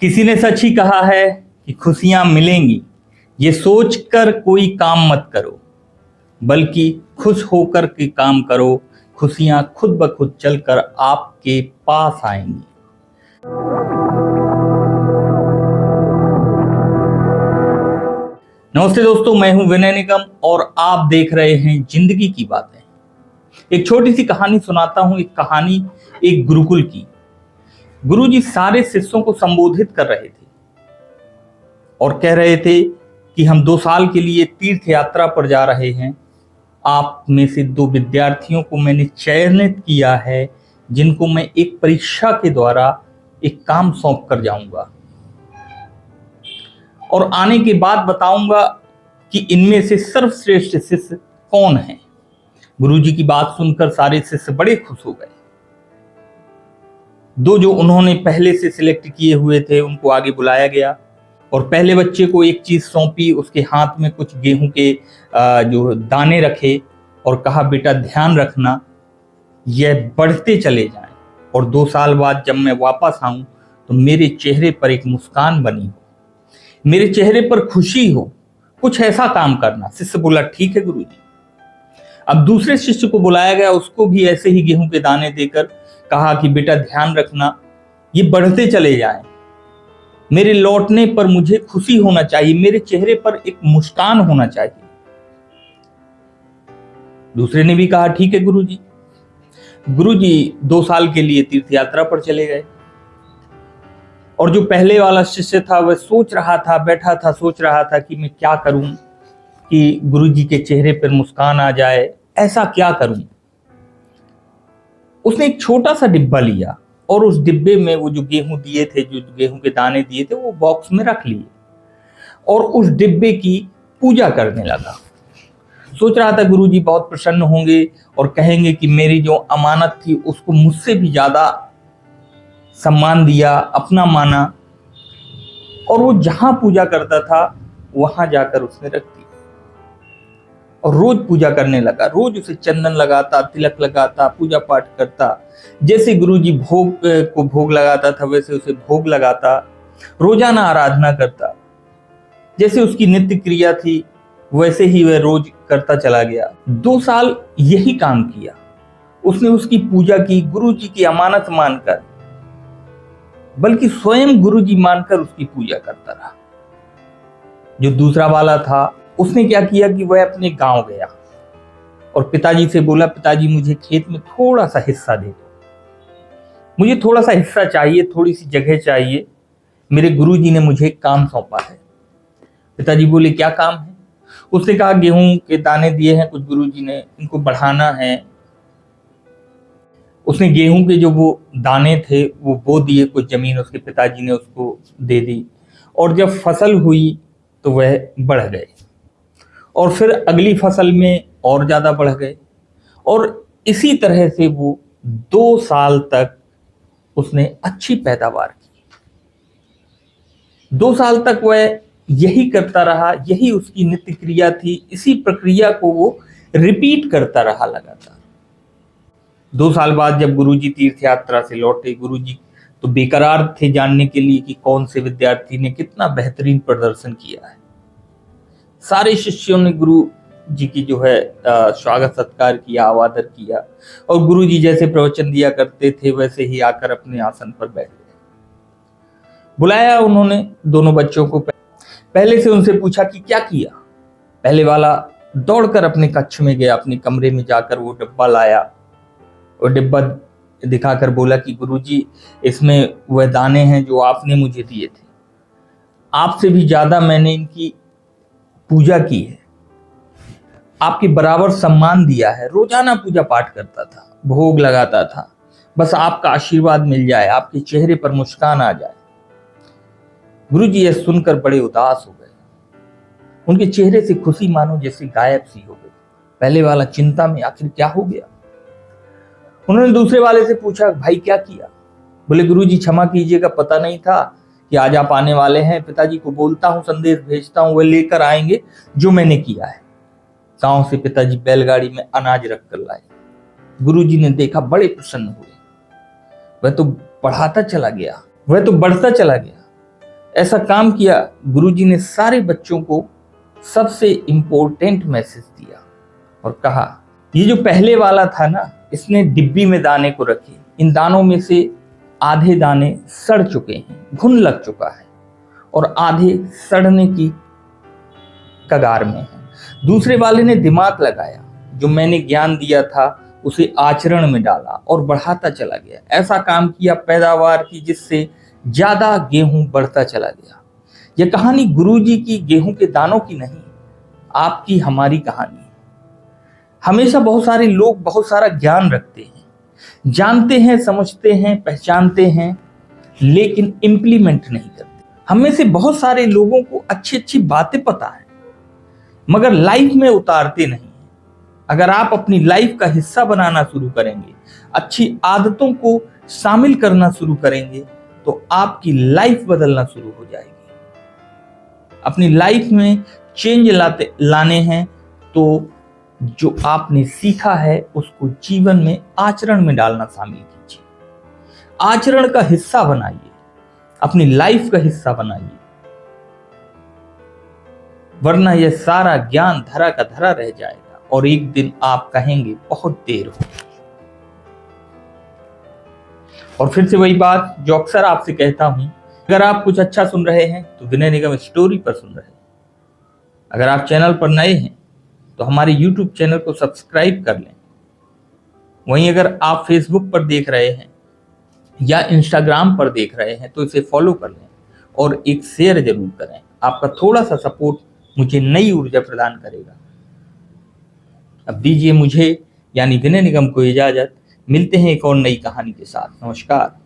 किसी ने सच ही कहा है कि खुशियां मिलेंगी, ये सोचकर कोई काम मत करो, बल्कि खुश होकर के काम करो। खुशियां खुद ब खुद चलकर आपके पास आएंगी। नमस्ते दोस्तों, मैं हूं विनय निगम और आप देख रहे हैं जिंदगी की बातें। एक छोटी सी कहानी सुनाता हूं। एक कहानी एक गुरुकुल की। गुरुजी सारे शिष्यों को संबोधित कर रहे थे और कह रहे थे कि हम 2 साल के लिए तीर्थ यात्रा पर जा रहे हैं। आप में से 2 विद्यार्थियों को मैंने चयनित किया है, जिनको मैं एक परीक्षा के द्वारा एक काम सौंप कर जाऊंगा और आने के बाद बताऊंगा कि इनमें से सर्वश्रेष्ठ शिष्य कौन है। गुरुजी की बात सुनकर सारे शिष्य बड़े खुश हो गए। 2 जो उन्होंने पहले से सिलेक्ट किए हुए थे उनको आगे बुलाया गया और पहले बच्चे को एक चीज सौंपी। उसके हाथ में कुछ गेहूं के जो दाने रखे और कहा, बेटा ध्यान रखना, यह बढ़ते चले जाएं और 2 साल बाद जब मैं वापस आऊं तो मेरे चेहरे पर एक मुस्कान बनी हो, मेरे चेहरे पर खुशी हो। कुछ ऐसा काम करना। शिष्य बोला, ठीक है गुरुजी। अब दूसरे शिष्य को बुलाया गया, उसको भी ऐसे ही गेहूं के दाने देकर कहा कि बेटा ध्यान रखना, ये बढ़ते चले जाएं, मेरे लौटने पर मुझे खुशी होना चाहिए, मेरे चेहरे पर एक मुस्कान होना चाहिए। दूसरे ने भी कहा, ठीक है गुरुजी। गुरुजी 2 साल के लिए तीर्थ यात्रा पर चले गए और जो पहले वाला शिष्य था वह सोच रहा था, बैठा था, सोच रहा था कि मैं क्या करूं कि गुरुजी के चेहरे पर मुस्कान आ जाए, ऐसा क्या करूं। उसने एक छोटा सा डिब्बा लिया और उस डिब्बे में वो जो गेहूं दिए थे, जो गेहूं के दाने दिए थे, वो बॉक्स में रख लिए और उस डिब्बे की पूजा करने लगा। सोच रहा था गुरुजी बहुत प्रसन्न होंगे और कहेंगे कि मेरी जो अमानत थी उसको मुझसे भी ज्यादा सम्मान दिया, अपना माना। और वो जहां पूजा करता था वहां जाकर उसने रख दी और रोज पूजा करने लगा। रोज उसे चंदन लगाता, तिलक लगाता, पूजा पाठ करता। जैसे गुरुजी भोग लगाता था वैसे उसे भोग लगाता, रोजाना आराधना करता। जैसे उसकी नित्य क्रिया थी वैसे ही वह रोज करता चला गया। 2 साल यही काम किया। उसने उसकी पूजा की, गुरुजी की अमानत मानकर, बल्कि स्वयं गुरुजी मानकर उसकी पूजा करता रहा। जो दूसरा वाला था उसने क्या किया कि वह अपने गांव गया और पिताजी से बोला, पिताजी मुझे खेत में थोड़ा सा हिस्सा दे दो, मुझे थोड़ा सा हिस्सा चाहिए, थोड़ी सी जगह चाहिए, मेरे गुरुजी ने मुझे एक काम सौंपा है। पिताजी बोले, क्या काम है? उसने कहा, गेहूं के दाने दिए हैं कुछ गुरुजी ने, इनको बढ़ाना है। उसने गेहूं के जो वो दाने थे वो बो दिए, कुछ जमीन उसके पिताजी ने उसको दे दी और जब फसल हुई तो वह बढ़ गए और फिर अगली फसल में और ज्यादा बढ़ गए और इसी तरह से वो 2 साल तक उसने अच्छी पैदावार की। 2 साल तक वह यही करता रहा, यही उसकी नित्य क्रिया थी। इसी प्रक्रिया को वो रिपीट करता रहा लगातार। 2 साल बाद जब गुरुजी तीर्थ यात्रा से लौटे, गुरुजी तो बेकरार थे जानने के लिए कि कौन से विद्यार्थी ने कितना बेहतरीन प्रदर्शन किया है। सारे शिष्यों ने गुरु जी की जो है स्वागत सत्कार किया, आवादर किया और गुरु जी जैसे प्रवचन दिया करते थे वैसे ही आकर अपने आसन पर बैठ गए। बुलाया उन्होंने दोनों बच्चों को, पहले से उनसे पूछा कि क्या किया। पहले वाला दौड़कर अपने कक्ष में गया, अपने कमरे में जाकर वो डिब्बा लाया और डिब्बा दिखाकर बोला कि गुरुजी इसमें वह दाने हैं जो आपने मुझे दिए थे, आपसे भी ज्यादा मैंने इनकी पूजा की है, आपके बराबर सम्मान दिया है, रोजाना पूजा पाठ करता था, भोग लगाता था, बस आपका आशीर्वाद मिल जाए, आपके चेहरे पर मुस्कान आ जाए। गुरुजी यह सुनकर बड़े उदास हो गए। उनके चेहरे से खुशी मानो जैसे गायब सी हो गई। पहले वाला चिंता में आखिर क्या हो गया। उन्होंने दूसरे वाले से पूछा, भाई क्या किया? बोले, गुरुजी क्षमा कीजिएगा, पता नहीं था कि आज आप आने वाले हैं। पिताजी को बोलता हूँ, संदेश भेजता हूँ, वे लेकर आएंगे जो मैंने किया है। गांव से पिताजी बैलगाड़ी में अनाज रख कर लाए। गुरुजी ने देखा, बड़े प्रसन्न हुए। वह तो बढ़ता चला गया। ऐसा काम किया, गुरुजी ने सारे बच्चों को सबसे इंपॉर्टेंट मैसेज दिया और कहा, ये जो पहले वाला था ना, इसने डिब्बी में दाने को रखे, इन दानों में से आधे दाने सड़ चुके हैं, घुन लग चुका है, और आधे सड़ने की कगार में है। दूसरे वाले ने दिमाग लगाया, जो मैंने ज्ञान दिया था उसे आचरण में डाला और बढ़ाता चला गया। ऐसा काम किया, पैदावार की, जिससे ज्यादा गेहूं बढ़ता चला गया। यह कहानी गुरुजी की गेहूं के दानों की नहीं, आपकी हमारी कहानी है। हमेशा बहुत सारे लोग बहुत सारा ज्ञान रखते हैं, जानते हैं, समझते हैं, पहचानते हैं, लेकिन इंप्लीमेंट नहीं करते। हम में से बहुत सारे लोगों को अच्छी अच्छी बातें पता है, मगर लाइफ में उतारते नहीं। अगर आप अपनी लाइफ का हिस्सा बनाना शुरू करेंगे, अच्छी आदतों को शामिल करना शुरू करेंगे, तो आपकी लाइफ बदलना शुरू हो जाएगी। अपनी लाइफ में चेंज लाने हैं तो जो आपने सीखा है उसको जीवन में आचरण में डालना शामिल कीजिए। आचरण का हिस्सा बनाइए, अपनी लाइफ का हिस्सा बनाइए, वरना यह सारा ज्ञान धरा का धरा रह जाएगा और एक दिन आप कहेंगे बहुत देर हो गई। और फिर से वही बात जो अक्सर आपसे कहता हूं, अगर आप कुछ अच्छा सुन रहे हैं तो विनय निगम स्टोरी पर सुन रहे हैं। अगर आप चैनल पर नए हैं तो हमारे YouTube चैनल को सब्सक्राइब कर लें। वहीं अगर आप फेसबुक पर देख रहे हैं या इंस्टाग्राम पर देख रहे हैं तो इसे फॉलो कर लें और एक शेयर जरूर करें। आपका थोड़ा सा सपोर्ट मुझे नई ऊर्जा प्रदान करेगा। अब दीजिए मुझे यानी विनय निगम को इजाजत। मिलते हैं एक और नई कहानी के साथ। नमस्कार।